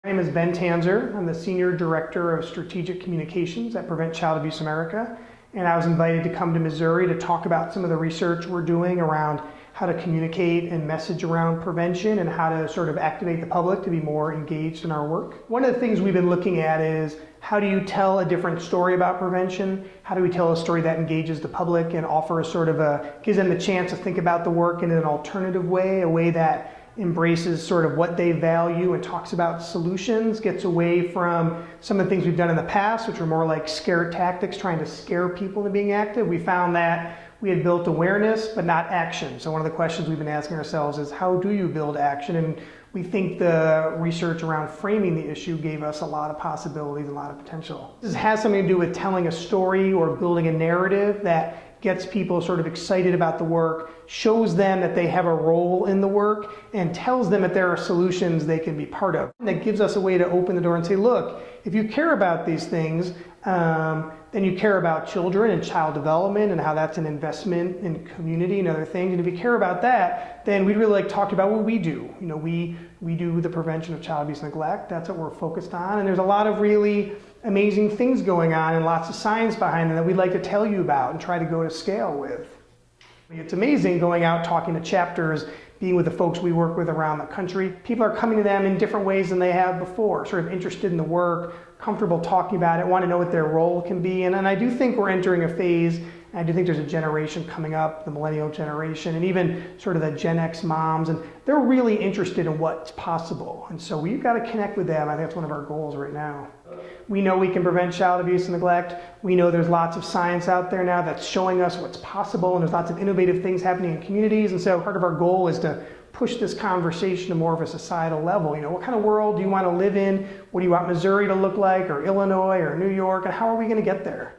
My name is Ben Tanzer. I'm the Senior Director of Strategic Communications at Prevent Child Abuse America, and I was invited to come to Missouri to talk about some of the research we're doing around how to communicate and message around prevention and how to sort of activate the public to be more engaged in our work. One of the things we've been looking at is how do you tell a different story about prevention? How do we tell a story that engages the public and offers gives them the chance to think about the work in an alternative way, a way that embraces sort of what they value and talks about solutions, gets away from some of the things we've done in the past, which were more like scare tactics, trying to scare people into being active. We found that we had built awareness, but not action. So one of the questions we've been asking ourselves is, how do you build action? And we think the research around framing the issue gave us a lot of possibilities, a lot of potential. This has something to do with telling a story or building a narrative that gets people sort of excited about the work, shows them that they have a role in the work, and tells them that there are solutions they can be part of. And that gives us a way to open the door and say, look, if you care about these things, then you care about children and child development and how that's an investment in community and other things. And if you care about that, then we'd really like to talk about what we do. You know, we do the prevention of child abuse and neglect. That's what we're focused on. And there's a lot of really amazing things going on and lots of science behind them that we'd like to tell you about and try to go to scale with. It's amazing going out talking to chapters, being with the folks we work with around the country. People are coming to them in different ways than they have before, sort of interested in the work, comfortable talking about it, want to know what their role can be. And I do think we're entering a phase, and I do think there's a generation coming up, the millennial generation, and even sort of the Gen X moms, and they're really interested in what's possible. And so we've got to connect with them. I think that's one of our goals right now. We know we can prevent child abuse and neglect. We know there's lots of science out there now that's showing us what's possible, and there's lots of innovative things happening in communities. And so part of our goal is to push this conversation to more of a societal level. You know, what kind of world do you want to live in? What do you want Missouri to look like, or Illinois, or New York, and how are we going to get there?